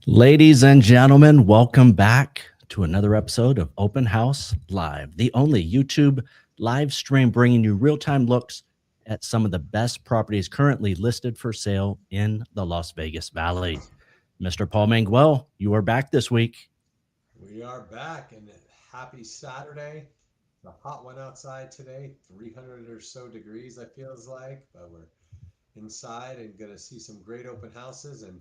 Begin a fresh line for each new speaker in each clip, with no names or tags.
Ladies and gentlemen, welcome back to another episode of Open House Live, the only YouTube live stream bringing you real-time looks at some of the best properties currently listed for sale in the Las Vegas Valley. Mr. Paul Manguel, you are back this week.
We are back, and happy Saturday. The hot one outside today, 300 or so degrees, I feels like, but we're inside and going to see some great open houses, and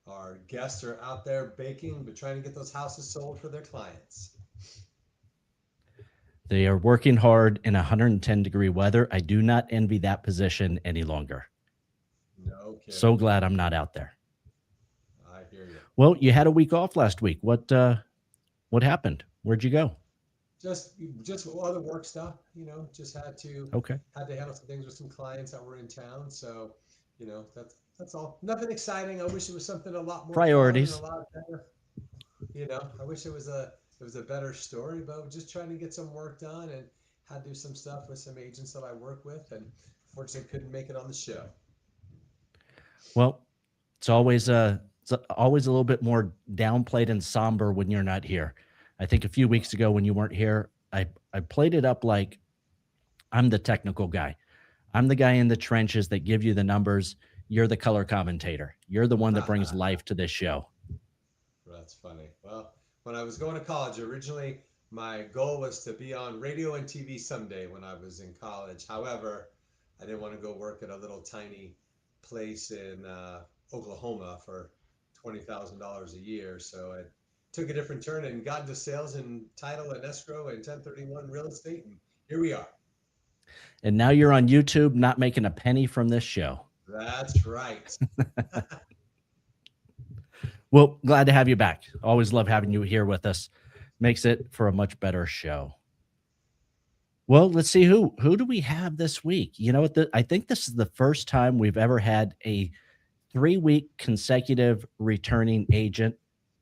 our guests are out there baking, but trying to get those houses sold for their clients.
They are working hard in 110-degree weather. I do not envy that position any longer.
No kidding.
So glad I'm not out there.
I hear you.
Well, you had a week off last week. What happened? Where'd you go?
Just other work stuff, just had to handle some things with some clients that were in town. So, that's all. Nothing exciting. I wish it was something a lot more
Priorities.
fun and a lot better. I wish it was a better story, but just trying to get some work done and had to do some stuff with some agents that I work with, and fortunately couldn't make it on the show.
Well, it's always a little bit more downplayed and somber when you're not here. I think a few weeks ago when you weren't here, I played it up like I'm the technical guy. I'm the guy in the trenches that give you the numbers. You're the color commentator. You're the one that brings life to this show.
That's funny. Well, when I was going to college, originally my goal was to be on radio and TV someday when I was in college. However, I didn't want to go work at a little tiny place in Oklahoma for $20,000 a year. So I took a different turn and got into sales and title and escrow and 1031 real estate, and here we are.
And now you're on YouTube, not making a penny from this show.
That's right.
Well, glad to have you back. Always love having you here with us. Makes it for a much better show. Well, let's see who do we have this week. You know what? I think this is the first time we've ever had a 3-week consecutive returning agent.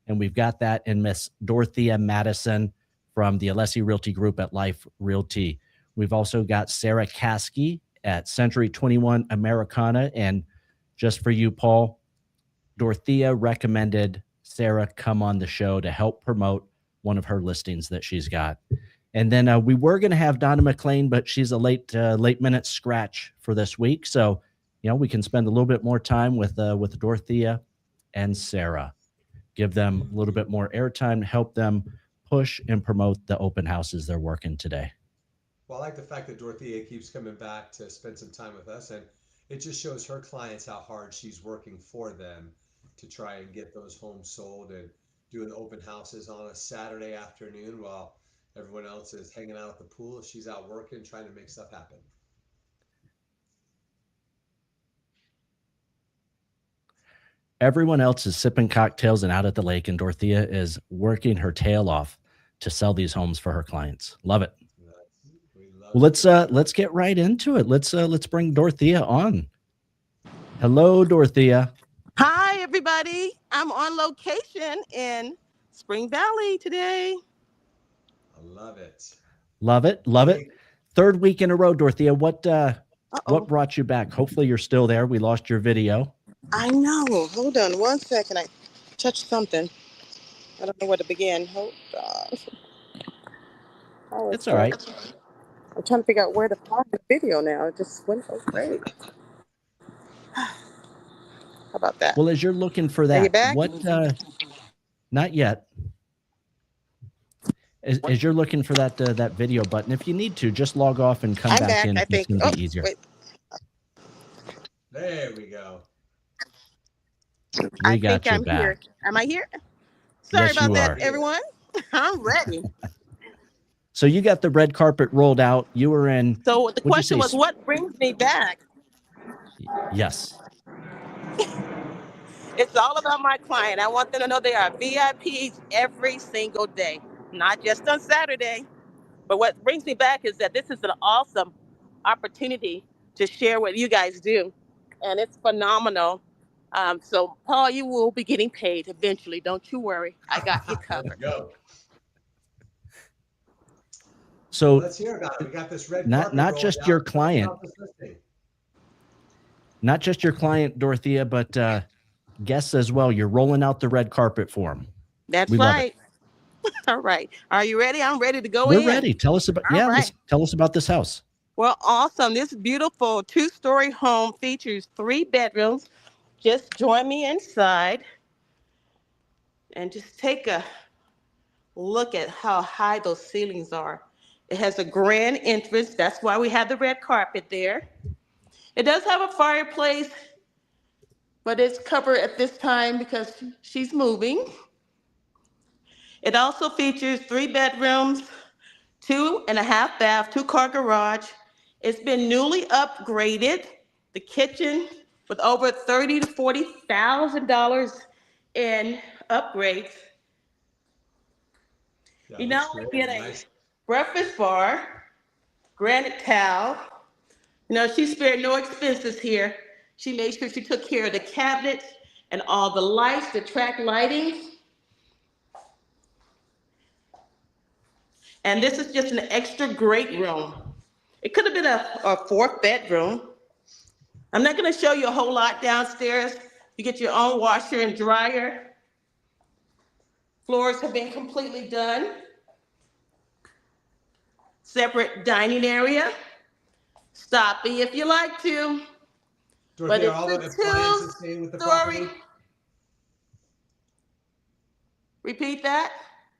And we've got that in Miss Dorothea Madison from the Alessi Realty Group at Life Realty. We've also got Sarah Caskey at Century 21 Americana. And just for you, Paul, Dorothea recommended Sarah come on the show to help promote one of her listings that she's got. And then we were going to have Donna McLean, but she's a late minute scratch for this week. So, we can spend a little bit more time with Dorothea and Sarah. Give them a little bit more airtime, help them push and promote the open houses they're working today.
Well, I like the fact that Dorothea keeps coming back to spend some time with us, and it just shows her clients how hard she's working for them to try and get those homes sold and doing the open houses on a Saturday afternoon while everyone else is hanging out at the pool. She's out working, trying to make stuff happen.
Everyone else is sipping cocktails and out at the lake, and Dorothea is working her tail off to sell these homes for her clients. Love it. Well, let's get right into it. Let's bring Dorothea on. Hello, Dorothea.
Hi, everybody. I'm on location in Spring Valley today.
I love it.
Love it. Love it. Third week in a row, Dorothea. What brought you back? Hopefully you're still there. We lost your video.
I know. Hold on 1 second. I touched something. I don't know where to begin. Hold on.
It's all right.
I'm trying to figure out where to find the video now. It just went away. How about that?
Well, as you're looking for that,
Are you back?
Not yet. As you're looking for that video button, if you need to, just log off and come back in.
I think
it's going to be easier.
Wait.
There we go.
We got you
I'm
back.
here. Am I here? Sorry
Yes,
about
you
that,
are.
everyone. I'm ready.
So you got the red carpet rolled out. You were in.
So the
what'd you
question
say?
was, what brings me back?
Yes.
It's all about my client. I want them to know they are VIPs every single day, not just on Saturday. But what brings me back is that this is an awesome opportunity to share what you guys do. And it's phenomenal. So, Paul, you will be getting paid eventually. Don't you worry. I got you covered.
Go.
So
Let's hear about it. We got this red carpet
not
rolled
just
out.
your
Tell us
client,
about this listing.
not just your client, Dorothea, but guests as well. You're rolling out the red carpet for them.
That's
We love it.
right. All right. Are you ready? I'm ready to go
We're
in.
ready. Tell us about,
All
yeah,
right.
tell us about this house.
Well, awesome. This beautiful two-story home features 3 bedrooms. Just join me inside and just take a look at how high those ceilings are. It has a grand entrance. That's why we have the red carpet there. It does have a fireplace, but it's covered at this time because she's moving. It also features 3 bedrooms, 2.5 bath, 2-car garage. It's been newly upgraded. The kitchen with over $30,000 to $40,000 in upgrades.
Yeah,
You
looks
not only
great.
get a
Nice.
breakfast bar, granite towel. You know, she spared no expenses here. She made sure she took care of the cabinets and all the lights, the track lighting. And this is just an extra great room. It could have been a 4th bedroom. I'm not gonna show you a whole lot downstairs. You get your own washer and dryer. Floors have been completely done. Separate dining area. Stop me if you like to. But
Dorothea, are
it's
all the
a
appliances staying with the property?
two-story. Repeat that.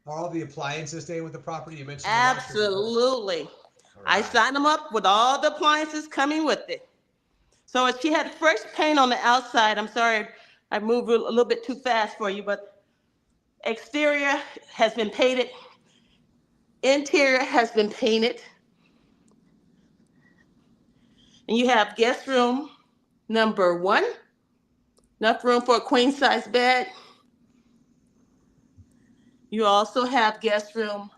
Are all the appliances staying with the property? You mentioned the washer.
Absolutely.
All
I
right.
signed them up with all the appliances coming with it. So she had fresh paint on the outside. I'm sorry, I moved a little bit too fast for you, but exterior has been painted. Interior has been painted. And you have guest room number 1. Enough room for a queen size bed. You also have guest room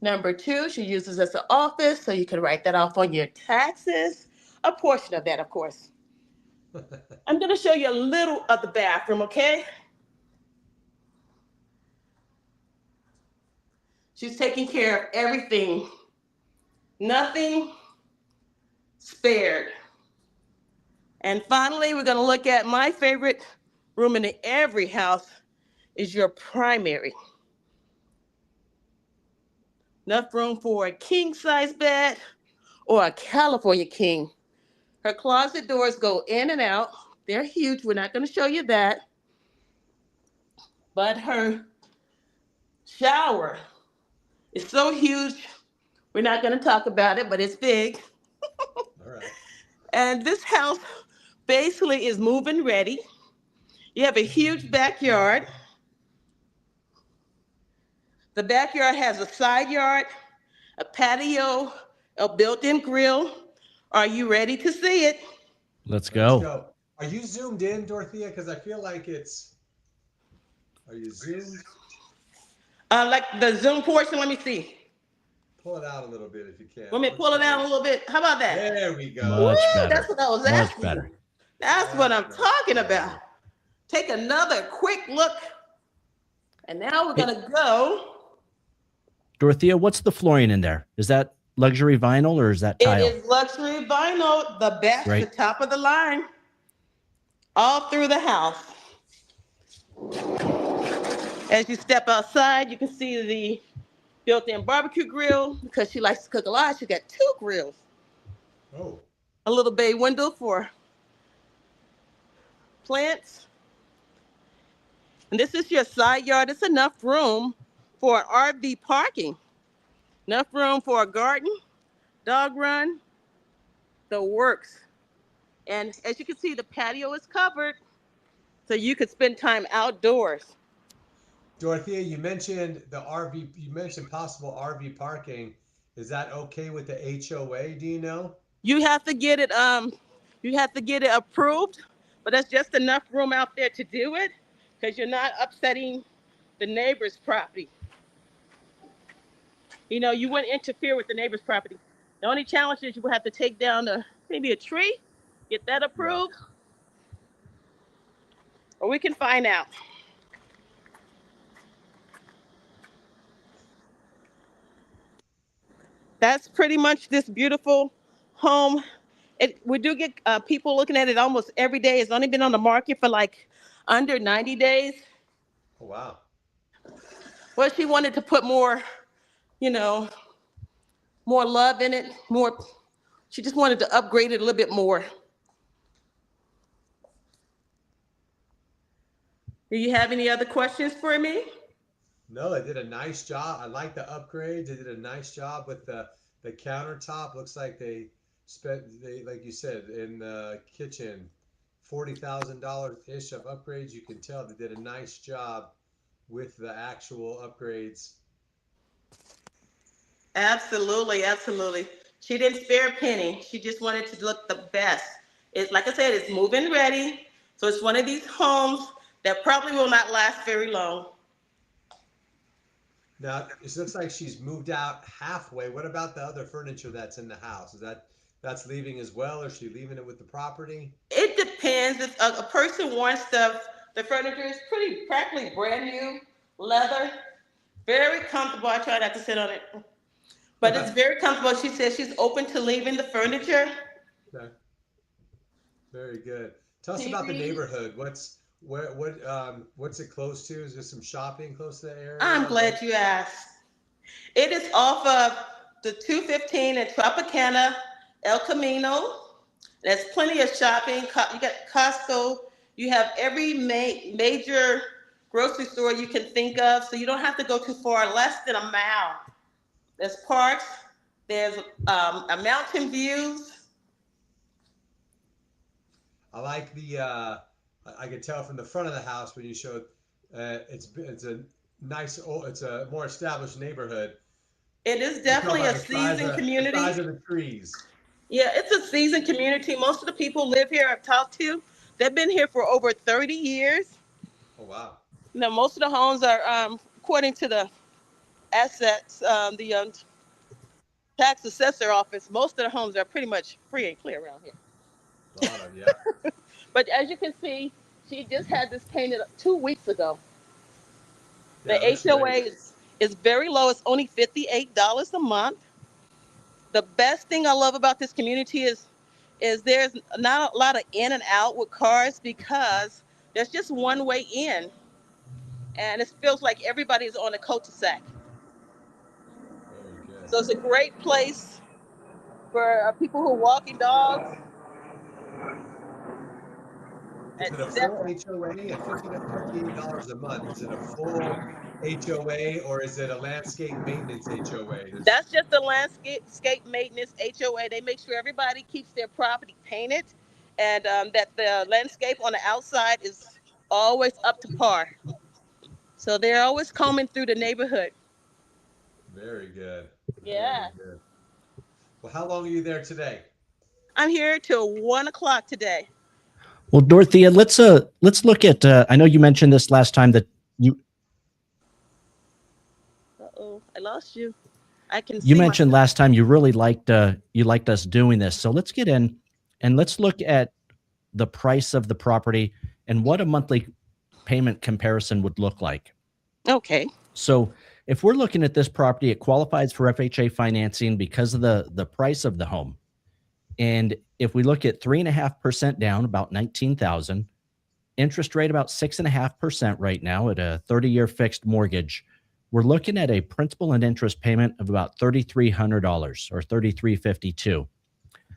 number 2. She uses as an office, so you can write that off on your taxes. A portion of that, of course. I'm gonna show you a little of the bathroom, okay? She's taking care of everything. Nothing spared. And finally, we're gonna look at my favorite room in every house is your primary. Enough room for a king size bed or a California king. Her closet doors go in and out. They're huge. We're not gonna show you that. But her shower is so huge. We're not gonna talk about it, but it's big.
All right.
And this house basically is move-in ready. You have a huge backyard. The backyard has a side yard, a patio, a built-in grill. Are you ready to see it?
Let's
Let's
go.
go. Are you zoomed in, Dorothea? Because I feel like it's. Are you zoomed?
Like the Zoom portion, let me see.
Pull it out a little bit if you can.
Let me pull it out a little bit. How about that?
There we go.
Much
Woo,
better.
that's what I was
Much
asking.
better.
That's what I'm talking about. Take another quick look. And now we're gonna go.
Dorothea, what's the flooring in there? Is that luxury vinyl or is that
It
tile?
is luxury vinyl, the best,
Right.
the top of the line, all through the house. As you step outside, you can see the built-in barbecue grill because she likes to cook a lot. She got 2 grills.
Oh,
A little bay window for plants. And this is your side yard. It's enough room for an RV parking. Enough room for a garden, dog run, the works. And as you can see, the patio is covered, so you could spend time outdoors.
Dorothea, you mentioned the RV. You mentioned possible RV parking. Is that okay with the HOA? Do you know?
You have to get it, approved, but that's just enough room out there to do it, because you're not upsetting the neighbor's property. You know, you wouldn't interfere with the neighbor's property. The only challenge is you would have to take down maybe a tree, get that approved, or we can find out. That's pretty much this beautiful home. We do get people looking at it almost every day. It's only been on the market for like under 90 days.
Oh, wow.
Well, she wanted to put more, you know, more love in it, more. She just wanted to upgrade it a little bit more. Do you have any other questions for me?
No, they did a nice job. I like the upgrades. They did a nice job with the countertop. Looks like they spent, they like you said, in the kitchen, $40,000 ish of upgrades. You can tell they did a nice job with the actual upgrades.
Absolutely, absolutely. She didn't spare a penny. She just wanted to look the best. It's like I said, it's move-in ready. So it's one of these homes that probably will not last very long.
Now, it looks like she's moved out halfway. What about the other furniture that's in the house? That's leaving as well, or is she leaving it with the property?
It depends. If a person wants the furniture is pretty practically brand new, leather, very comfortable. I try not to sit on it, but it's very comfortable. She says she's open to leaving the furniture.
Okay. Very good. Tell us
TV.
about the neighborhood. What's it close to? Is there some shopping close to the area?
I'm glad you asked. It is off of the 215 in Tropicana, El Camino. There's plenty of shopping. You got Costco. You have every major grocery store you can think of, so you don't have to go too far, less than a mile. There's parks. There's a mountain views.
I like the. I could tell from the front of the house when you showed. It's a nice. It's a more established neighborhood.
It is definitely a seasoned community.
The size of the trees.
Yeah, it's a seasoned community. Most of the people live here I've talked to, they've been here for over 30 years.
Oh, wow.
You know, most of the homes are, according to the assets, the tax assessor office, most of the homes are pretty much free and clear around here.
A lot of, yeah.
But as you can see, she just had this painted 2 weeks ago.
Yeah,
the HOA is very low. It's only $58 a month. The best thing I love about this community is there's not a lot of in and out with cars because there's just one way in. And it feels like everybody's on a cul-de-sac.
Very good.
So it's a great place for people who are walking dogs.
Is it a full HOA at $58 a month? Is it a full HOA or is it a landscape maintenance HOA?
That's just the landscape maintenance HOA. They make sure everybody keeps their property painted and that the landscape on the outside is always up to par. So they're always combing through the neighborhood.
Very good.
Yeah.
Very good. Well, how long are you there today?
I'm here till 1 o'clock today.
Well, Dorothea, let's look at. I know you mentioned this last time that you.
Uh-oh, I lost you. I can.
You mentioned last time you really liked us doing this. So let's get in and let's look at the price of the property and what a monthly payment comparison would look like.
Okay.
So if we're looking at this property, it qualifies for FHA financing because of the price of the home. And if we look at 3.5% down, about $19,000, interest rate about 6.5% right now at a 30-year fixed mortgage, we're looking at a principal and interest payment of about $3,300 or $3,352.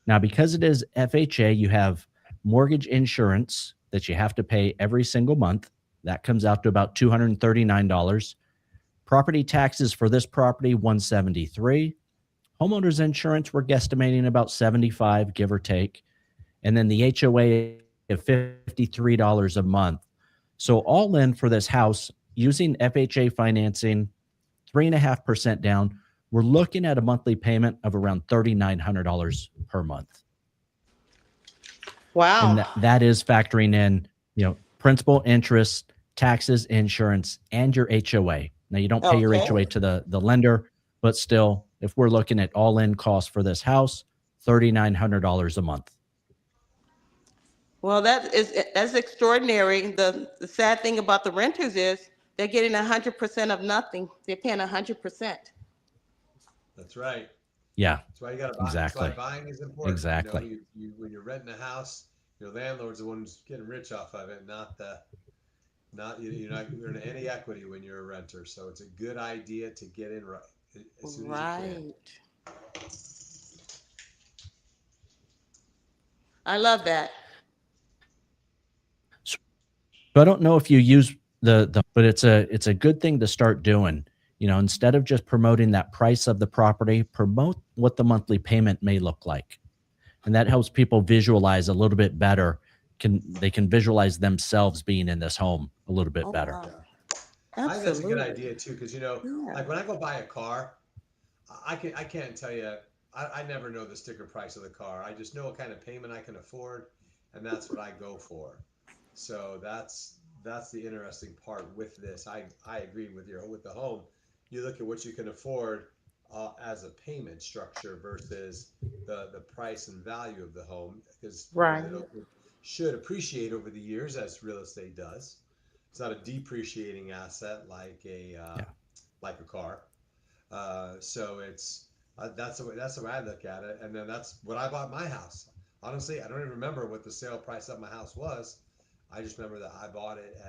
Now, because it is FHA, you have mortgage insurance that you have to pay every single month. That comes out to about $239. Property taxes for this property, $173. Homeowners insurance, we're guesstimating about $75, give or take. And then the HOA of $53 a month. So all in for this house, using FHA financing, 3.5% down, we're looking at a monthly payment of around $3,900 per month.
Wow.
And that is factoring in, principal, interest, taxes, insurance, and your HOA. Now, you don't pay your HOA to the lender, but still, if we're looking at all-in costs for this house, $3,900 a month.
Well, that's extraordinary. The sad thing about the renters is they're getting 100% of nothing. They're paying 100%.
That's right.
Yeah.
That's why you got to buy.
Exactly.
That's why buying is important.
Exactly.
You when you're renting a house, your landlord's the one who's getting rich off of it, not the Not you're not earning any equity when you're a renter, so it's a good idea to get in right as soon as you can.
Right. I love that.
So I don't know if you use but it's a good thing to start doing. You know, instead of just promoting that price of the property, promote what the monthly payment may look like. And that helps people visualize a little bit better. They can visualize themselves being in this home a little bit
Oh,
better.
wow.
Yeah, I think that's a good
Absolutely.
idea too, because
Yeah.
like when I go buy a car, I can't tell you. I never know the sticker price of the car. I just know what kind of payment I can afford, and that's what I go for. So that's the interesting part with this. I agree with the home. You look at what you can afford as a payment structure versus the price and value of the home, because
Right.
it should appreciate over the years as real estate does. It's not a depreciating asset
Yeah.
like a car. So it's that's the way I look at it, and then that's what I bought my house. Honestly, I don't even remember what the sale price of my house was. I just remember that I bought it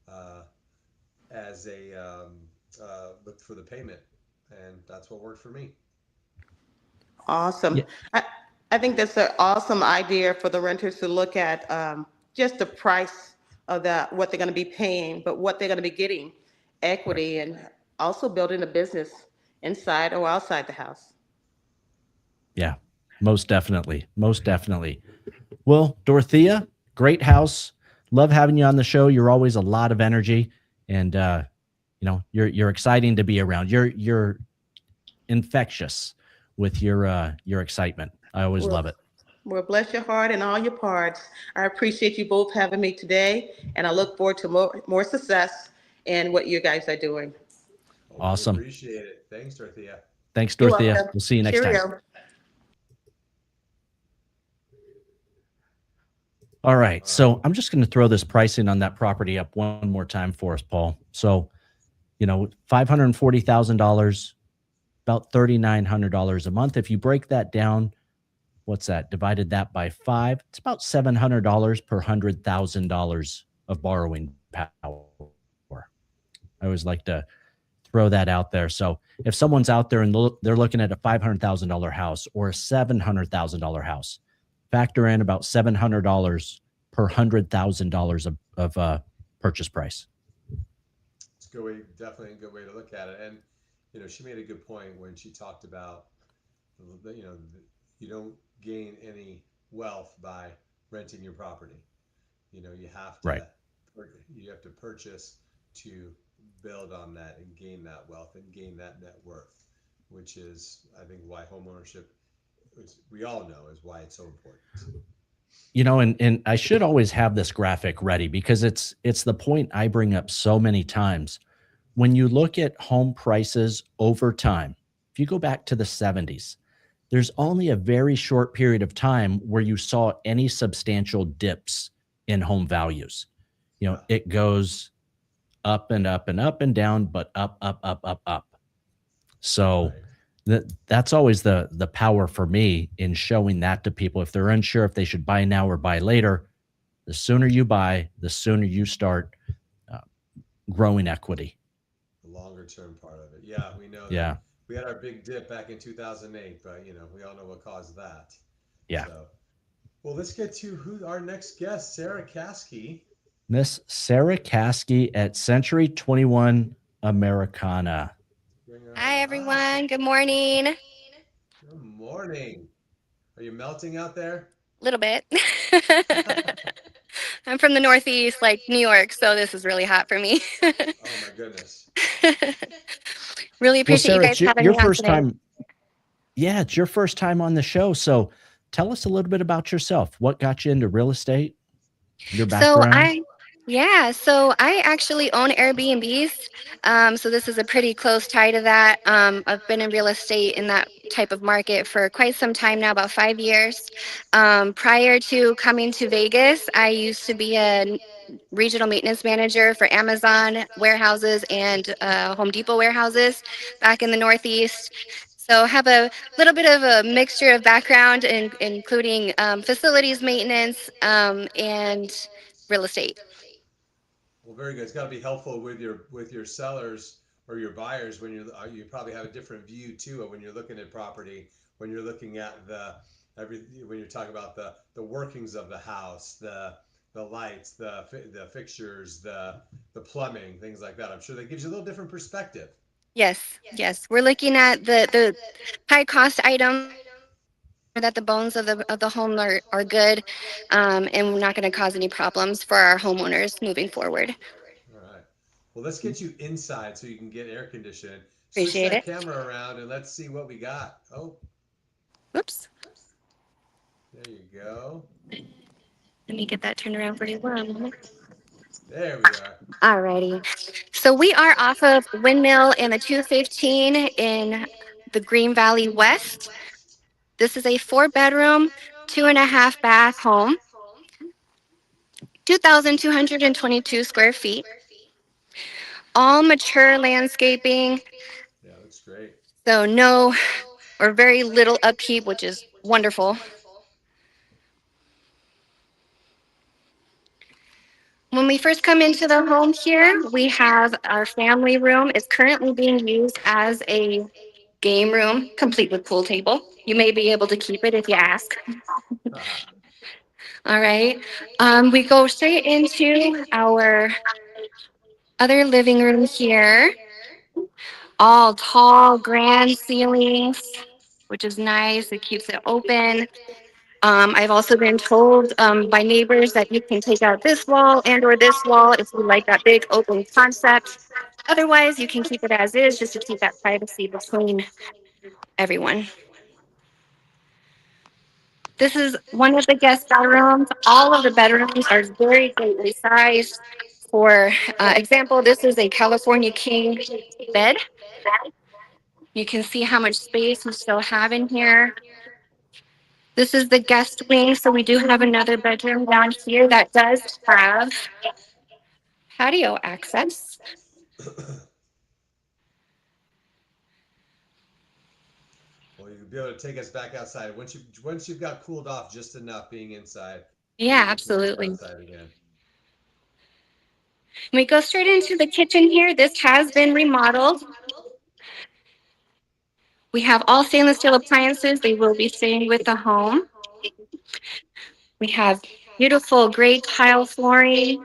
uh, as a looked for the payment, and that's what worked for me.
Awesome.
Yeah.
I, I think that's an awesome idea for the renters to look at, just the price of what they're going to be paying, but what they're going to be getting,
Right.
equity, and also building a business inside or outside the house.
Yeah. Most definitely. Most definitely. Well, Dorothea, great house. Love having you on the show. You're always a lot of energy, and you're exciting to be around. You're infectious with your excitement. I always
Well,
love it.
well, bless your heart and all your parts. I appreciate you both having me today, and I look forward to more success in what you guys are doing.
Well, we
Awesome.
appreciate it. Thanks, Dorothea.
Thanks,
You're
Dorothea.
welcome.
We'll see you next time.
Cheerio.
All right.
All right.
So I'm just going to throw this pricing on that property up one more time for us, Paul. So, $540,000, about $3,900 a month. If you break that down, what's that? Divided that by five, it's about $700 per $100,000 of borrowing power. I always like to throw that out there. So if someone's out there and they're looking at a $500,000 house or a $700,000 house, factor in about $700 per $100,000 of purchase price.
It's a good way, definitely a good way to look at it. And she made a good point when she talked about you don't gain any wealth by renting your property. You have
Right.
to purchase to build on that and gain that wealth and gain that net worth, which is I think why homeownership, which we all know, is why it's so important.
And I should always have this graphic ready because it's the point I bring up so many times. When you look at home prices over time, if you go back to the 70s, there's only a very short period of time where you saw any substantial dips in home values.
Yeah.
It goes up and up and up and down, but up, up, up, up, up. So
Right.
that's always the power for me in showing that to people. If they're unsure if they should buy now or buy later, the sooner you buy, the sooner you start uh, growing equity.
The longer term part of it. Yeah, we know that
Yeah.
we had our big dip back in 2008, but we all know what caused that.
Yeah.
So, well, let's get to who our next guest, Sarah Caskey.
Miss Sarah Caskey at Century 21 Americana.
Bring her
Hi,
on. Hi.
everyone. Good morning. A
Good morning. Are you melting out there?
little bit. I'm from the Northeast, like New York, so this is really hot for me.
Oh my goodness.
Really
Well,
appreciate you
Sarah,
guys
it's your,
having
your
me on
first
today.
time. Yeah, it's your first time on the show. So tell us a little bit about yourself. What got you into real estate? Your
So
background?
I, yeah, so I actually own Airbnbs. So this is a pretty close tie to that. I've been in real estate in that type of market for quite some time now, about 5 years. Prior to coming to Vegas, I used to be a regional maintenance manager for Amazon warehouses and Home Depot warehouses back in the Northeast. So I have a little bit of a mixture of background, including facilities maintenance and real estate.
Well, very good. It's got to be helpful with your sellers or your buyers when you probably have a different view too of when you're looking at property, when you're looking at every when you're talking about the workings of the house, the lights, the fixtures, the plumbing, things like that. I'm sure that gives you a little different perspective.
Yes, yes. We're looking at the high cost items to make sure that the bones of the home are good, and we're not going to cause any problems for our homeowners moving forward.
All right. Well, let's get you inside so you can get air conditioning. Switch
Appreciate
that
it.
camera around and let's see what we got. Oh,
Oops.
there you go.
Let me get that turned around for you. 1 moment.
There we are.
Alrighty. So we are off of Windmill and the 215 in the Green Valley West. This is a 4 bedroom, 2.5 bath home, 2,222 square feet, all mature landscaping.
Yeah, looks great.
So no or very little upkeep, which is wonderful. When we first come into the home here, we have our family room. It's currently being used as a game room, complete with pool table. You may be able to keep it if you ask. All right. We go straight into our other living room here. All tall, grand ceilings, which is nice. It keeps it open. I've also been told by neighbors that you can take out this wall and or this wall if you like that big open concept. Otherwise, you can keep it as is just to keep that privacy between everyone. This is one of the guest bedrooms. All of the bedrooms are very greatly sized. For example, this is a California king bed. You can see how much space we still have in here. This is the guest wing, so we do have another bedroom down here that does have patio access.
Well, you'll be able to take us back outside once you've got cooled off just enough being inside. Then
Yeah,
you can take us
absolutely.
outside again.
We go straight into the kitchen here. This has been remodeled. We have all stainless steel appliances. They will be staying with the home. We have beautiful gray tile flooring,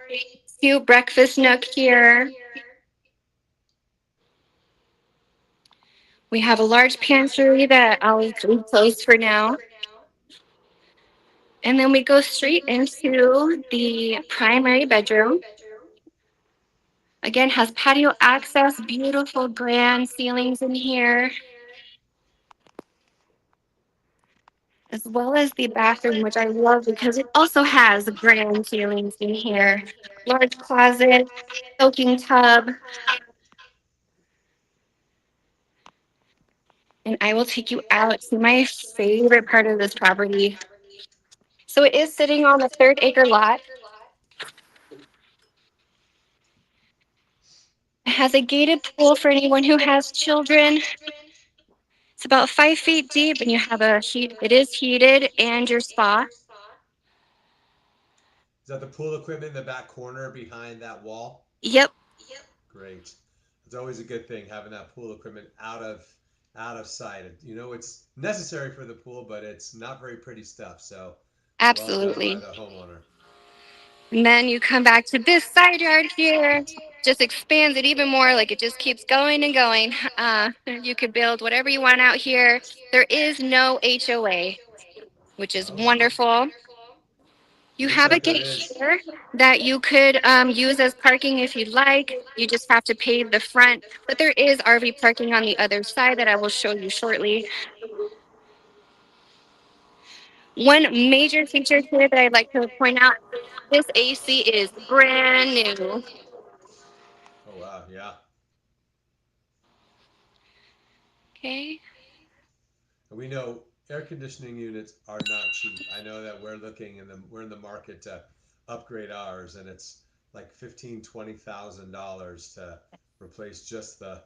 cute breakfast nook here. We have a large pantry that I'll leave closed for now. And then we go straight into the primary bedroom. Again, has patio access, beautiful grand ceilings in here, as well as the bathroom, which I love because it also has grand ceilings in here. Large closet, soaking tub, and I will take you out to my favorite part of this property. So it is sitting on the 3rd-acre lot. It has a gated pool for anyone who has children. It's about 5 feet deep, and you have a heat. It is heated, and your spa.
Is that the pool equipment in the back corner behind that wall?
Yep,
Great. It's always a good thing having that pool equipment out of sight. You know, it's necessary for the pool, but it's not very pretty stuff. So well done by
absolutely.
the homeowner.
And then you come back to this side yard here, just expands it even more, like it just keeps going and going. You could build whatever you want out here. There is no HOA, which is
Oh,
wonderful.
it
You
looks
have a
like there
gate
is.
here that you could use as parking if you'd like. You just have to pave the front, but there is RV parking on the other side that I will show you shortly. One major feature here that I'd like to point out, this AC is brand new.
Oh wow, yeah.
Okay.
And we know air conditioning units are not cheap. I know that we're in the market to upgrade ours, and it's like 15, $20,000 to replace just the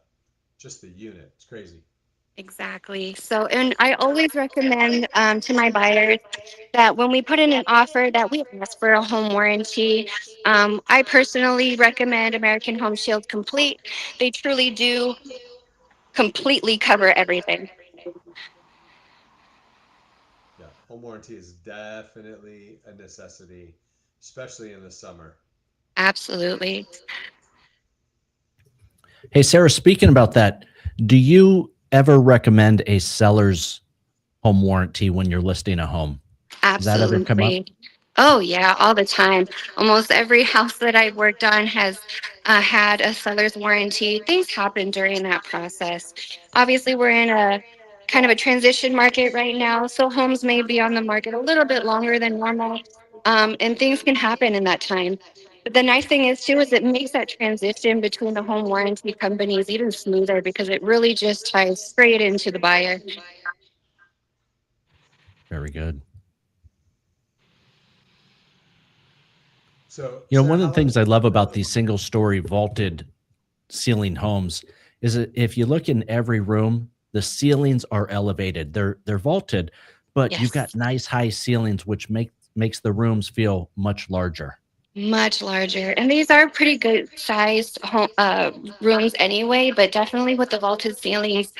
unit. It's crazy.
Exactly. So, and I always recommend to my buyers that when we put in an offer that we ask for a home warranty. I personally recommend American Home Shield Complete. They truly do completely cover everything.
Yeah, home warranty is definitely a necessity, especially in the summer.
Absolutely.
Hey, Sarah, speaking about that, do you ever recommend a seller's home warranty when you're listing a home? Does that ever come up?
Absolutely. Oh, yeah, all the time. Almost every house that I've worked on has had a seller's warranty. Things happen during that process. Obviously, we're in a kind of a transition market right now, so homes may be on the market a little bit longer than normal, and things can happen in that time. But the nice thing is, too, is it makes that transition between the home warranty companies even smoother because it really just ties straight into the buyer.
Very good.
So,
You know,
Sarah,
one of
how
the
long
things
have
I
you
love
been
about
building?
these single story vaulted ceiling homes is that if you look in every room, the ceilings are elevated. They're vaulted, but you've
Yes.
got nice high ceilings, which makes the rooms feel much larger.
Much larger. And these are pretty good sized rooms anyway, but definitely with the vaulted ceilings.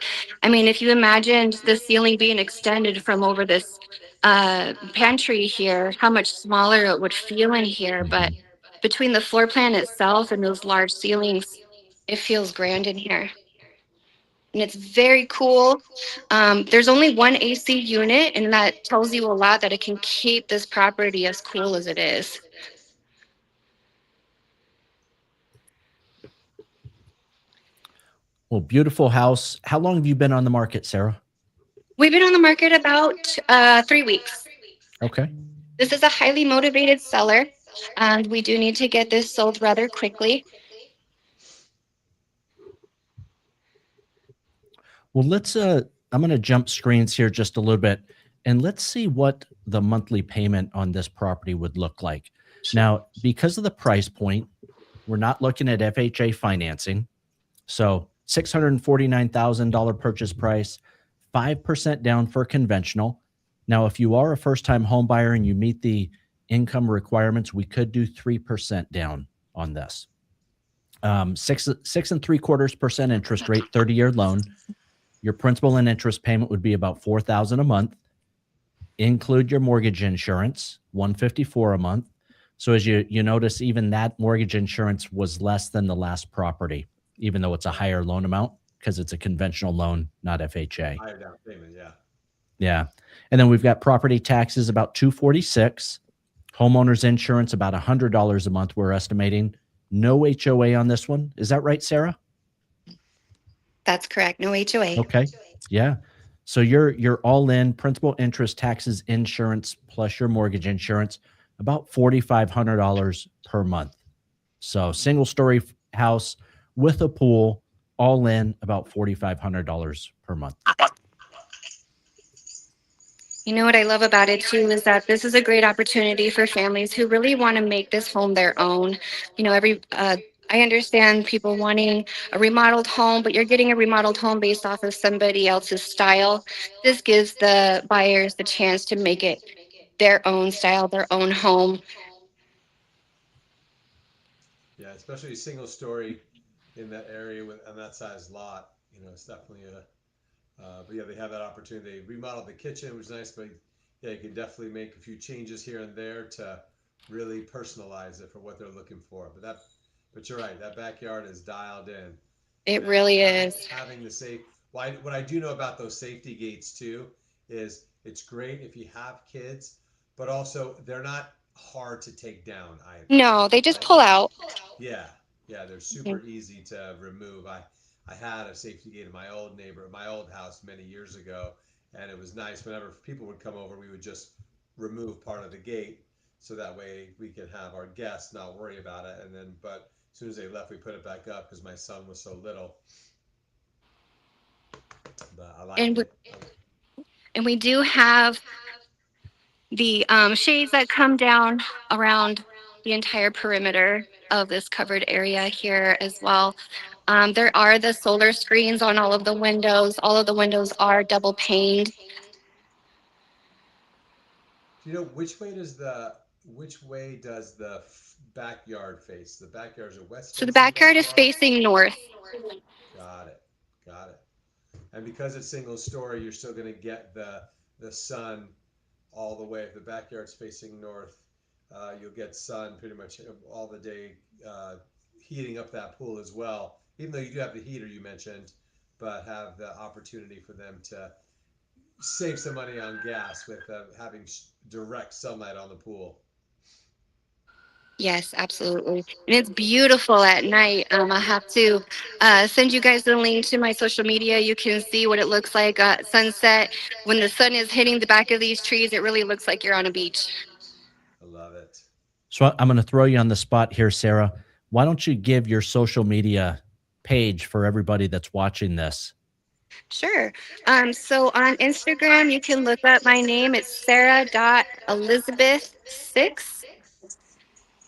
I mean, if you imagined the ceiling being extended from over this pantry here, how much smaller it would feel in here. But
Mhm.
between the floor plan itself and those large ceilings, it feels grand in here. And it's very cool. There's only one AC unit, and that tells you a lot that it can keep this property as cool as it is.
Well, beautiful house. How long have you been on the market, Sarah?
We've been on the market about 3 weeks.
Okay.
This is a highly motivated seller, and we do need to get this sold rather quickly.
Well, let's I'm going to jump screens here just a little bit and let's see what the monthly payment on this property would look like. Now, because of the price point, we're not looking at FHA financing. So, $649,000 purchase price, 5% down for conventional. Now, if you are a first-time home buyer and you meet the income requirements, we could do 3% down on this. Six and three quarters percent interest rate, 30-year loan. Your principal and interest payment would be about $4,000 a month. Include your mortgage insurance, $154 a month. So as you notice, even that mortgage insurance was less than the last property, even though it's a higher loan amount because it's a conventional loan, not FHA.
Higher down payment, yeah.
Yeah. And then we've got property taxes about 246, homeowners insurance about $100 a month we're estimating. No HOA on this one. Is that right, Sarah?
That's correct. No HOA.
Okay. Yeah. So you're all in principal, interest, taxes, insurance plus your mortgage insurance about $4,500 per month. So single story house with a pool, all in about $4,500 per month.
You know what I love about it too is that this is a great opportunity for families who really want to make this home their own. You know, I understand people wanting a remodeled home, but you're getting a remodeled home based off of somebody else's style. This gives the buyers the chance to make it their own style, their own home.
Yeah, especially a single story in that area with on that size lot. It's definitely a. But yeah, they have that opportunity. They remodeled the kitchen, which is nice, but yeah, you can definitely make a few changes here and there to really personalize it for what they're looking for. But you're right, that backyard is dialed in.
It
And
really
having
is.
having the safe. Why? What I do know about those safety gates too is it's great if you have kids, but also they're not hard to take down either.
No, they just
Right?
pull out.
Yeah, yeah, they're super easy to remove. I had a safety gate in my old house many years ago, and it was nice. Whenever people would come over, we would just remove part of the gate, so that way we could have our guests not worry about it. And then, but as soon as they left, we put it back up because my son was so little. But I like
And we,
it.
and we do have the shades that come down around the entire perimeter of this covered area here as well. There are the solar screens on all of the windows. All of the windows are double paned.
Do you know which way does the backyard face? The backyard is a west
So the
facing
backyard is
backyard.
facing north.
Got it. Got it. And because it's single story, you're still going to get the sun all the way. If the backyard's facing north, you'll get sun pretty much all the day, heating up that pool as well. Even though you do have the heater you mentioned, but have the opportunity for them to save some money on gas with having direct sunlight on the pool.
Yes, absolutely. And it's beautiful at night. I have to send you guys the link to my social media. You can see what it looks like at sunset. When the sun is hitting the back of these trees, it really looks like you're on a beach.
I love it.
So I'm going to throw you on the spot here, Sarah. Why don't you give your social media page for everybody that's watching this?
Sure. So on Instagram, you can look up my name. It's Sarah.Elizabeth6.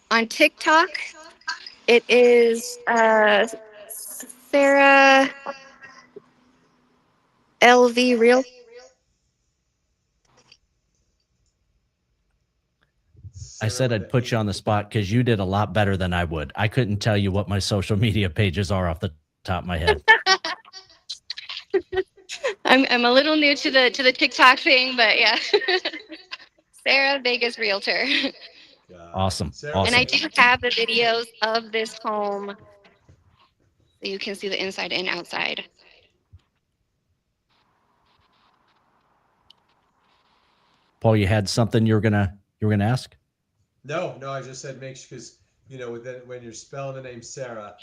On TikTok, it is Sarah LV Real.
I said I'd put you on the spot because you did a lot better than I would. I couldn't tell you what my social media pages are off the top of my head.
I'm a little new to the TikTok thing, but yeah. Sarah Vegas Realtor.
Awesome.
Sarah,
And I
Awesome.
do have the videos of this home so you can see the inside and outside.
Paul, you had something you were gonna ask?
No, I just said make sure because when you're spelling the name Sarah,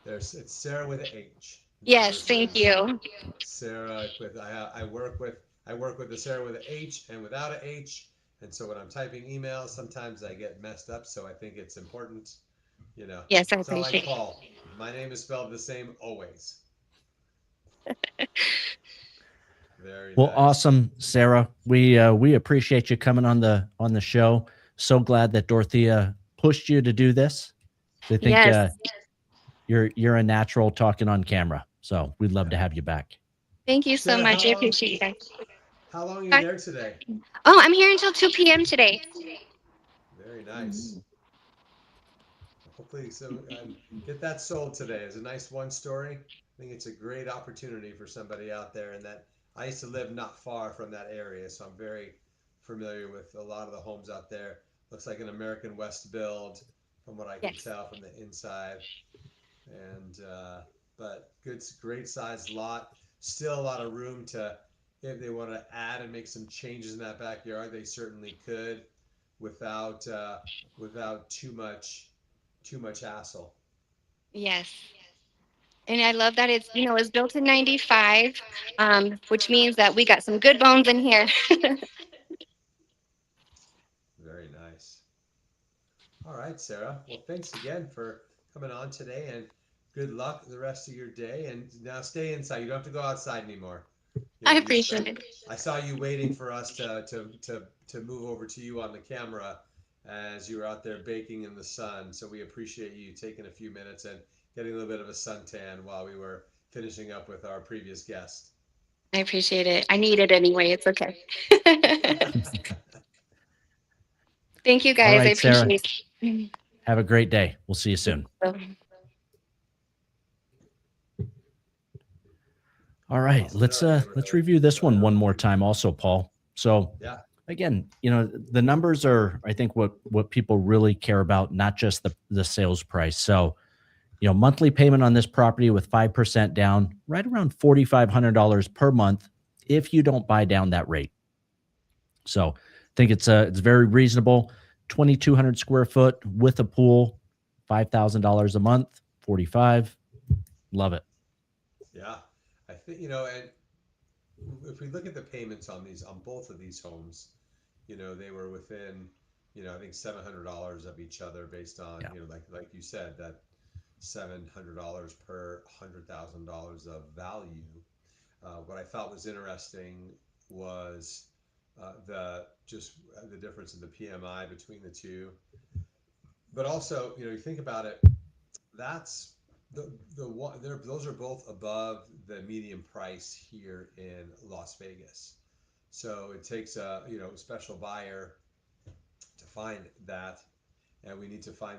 it's Sarah with an H.
Yes, thank you.
Sarah with I work with the Sarah with an H and without an H, and so when I'm typing emails, sometimes I get messed up. So I think it's important,
Yes, I
It's not like
appreciate it.
Paul. My name is spelled the same always. Very
Well,
nice.
awesome, Sarah. We appreciate you coming on the show. So glad that Dorothea pushed you to do this. I think
Yes,
you're a natural talking on camera. So we'd love to
Yeah.
have you back.
thank you so
Sarah,
much. I appreciate you guys.
how long are you
Hi.
there today?
Oh, I'm here until 2 p.m. today.
Very nice. Hopefully, so get that sold today. It's a nice one story. I think it's a great opportunity for somebody out there. And that I used to live not far from that area, so I'm very familiar with a lot of the homes out there. Looks like an American West build, from what I can
Yes.
tell from the inside. And but great sized lot. Still a lot of room to, if they want to add and make some changes in that backyard, they certainly could, without too much hassle.
Yes. And I love that it's built in 95, which means that we got some good bones in here.
Very nice. All right, Sarah. Well, thanks again for coming on today, and good luck the rest of your day. And now stay inside. You don't have to go outside anymore.
I
You
appreciate
spent.
it.
I saw you waiting for us to move over to you on the camera as you were out there baking in the sun. So we appreciate you taking a few minutes and getting a little bit of a suntan while we were finishing up with our previous guest.
I appreciate it. I need it anyway. It's okay. Thank you
All
guys. I
right, Sarah.
appreciate it.
Have a great day. We'll see you soon. All right,
Awesome.
let's review this one more time also, Paul. So
Yeah.
again, the numbers are, I think, what people really care about, not just the sales price. So, monthly payment on this property with 5% down, right around $4,500 per month if you don't buy down that rate. So I think it's very reasonable. 2,200 square foot with a pool, $5,000 a month, 45. Love it.
Yeah. I think, and if we look at the payments on both of these homes, they were within, I think $700 of each other based on,
Yeah.
like you said, that $700 per $100,000 of value. What I thought was interesting was the difference in the PMI between the two, but also, you think about it, that's those are both above the median price here in Las Vegas. So it takes a special buyer to find that, and we need to find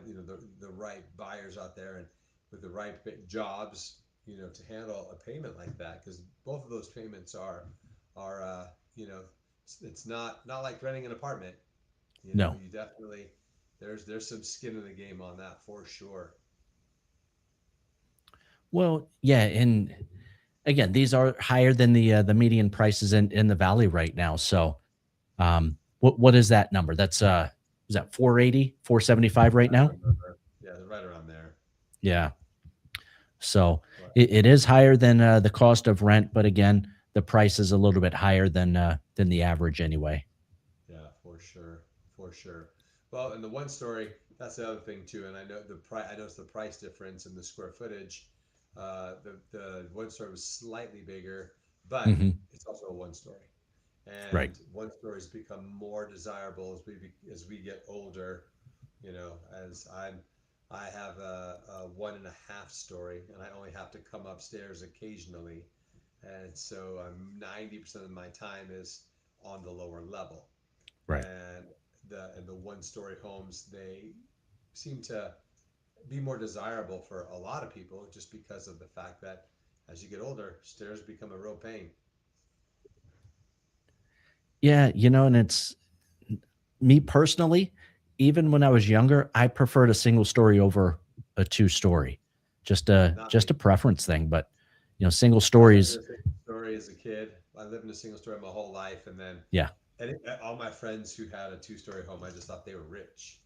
the right buyers out there and with the right jobs to handle a payment like that, because both of those payments are it's not like renting an apartment.
No.
You definitely there's some skin in the game on that for sure.
Well, yeah, and again, these are higher than the median prices in the valley right now. So, what is that number? That's is that 480, 475 right
I don't
now?
remember. Yeah, they're right around there.
Yeah. So
But,
it is higher than the cost of rent, but again, the price is a little bit higher than the average anyway.
yeah, for sure, for sure. Well, and the one story, that's the other thing too. And I know the price. I noticed the price difference in the square footage. The one story was slightly bigger, but
Hmm.
it's also a one story.
Right.
And one stories become more desirable as we get older. As I have a 1.5 story, and I only have to come upstairs occasionally, and so 90% of my time is on the lower level.
Right.
And the one story homes, they seem to be more desirable for a lot of people just because of the fact that as you get older, stairs become a real pain.
Yeah, and it's me personally, even when I was younger, I preferred a single story over a two-story.
Not me.
Just a preference thing, but single
I lived
stories,
in a single story as a kid. I lived in a single story my whole life, and then
yeah.
all my friends who had a two-story home, I just thought they were rich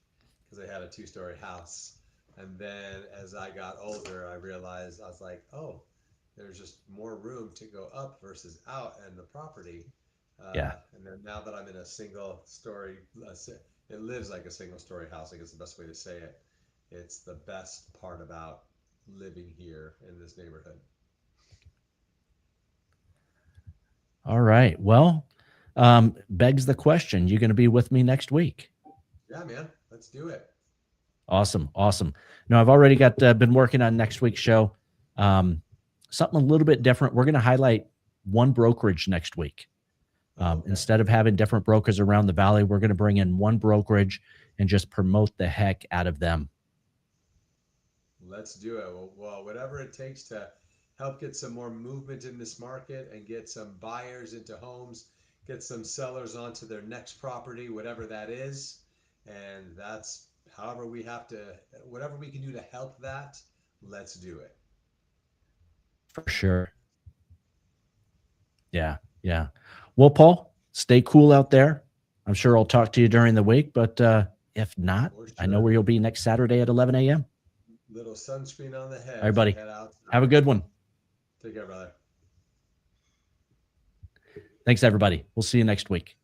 because they had a two-story house. And then as I got older, I realized I was like, oh, there's just more room to go up versus out and the property.
Yeah.
And then now that I'm in a single story, it lives like a single story house. I guess the best way to say it. It's the best part about living here in this neighborhood.
All right. Well, begs the question, you going to be with me next week?
Yeah, man, let's do it.
Awesome. Awesome. No, I've already got been working on next week's show. Something a little bit different. We're going to highlight one brokerage next week.
Okay.
Instead of having different brokers around the valley, we're going to bring in one brokerage and just promote the heck out of them.
Let's do it. Well, whatever it takes to help get some more movement in this market and get some buyers into homes, get some sellers onto their next property, whatever that is. And that's however we have to, whatever we can do to help that, let's do it.
For sure. Yeah. Yeah. Well, Paul, stay cool out there. I'm sure I'll talk to you during the week, but if not,
For
I know
sure.
where you'll be next Saturday at 11 a.m.
Little sunscreen on the head.
All right, buddy.
Head out.
Have a good one.
Take care, brother.
Thanks, everybody. We'll see you next week.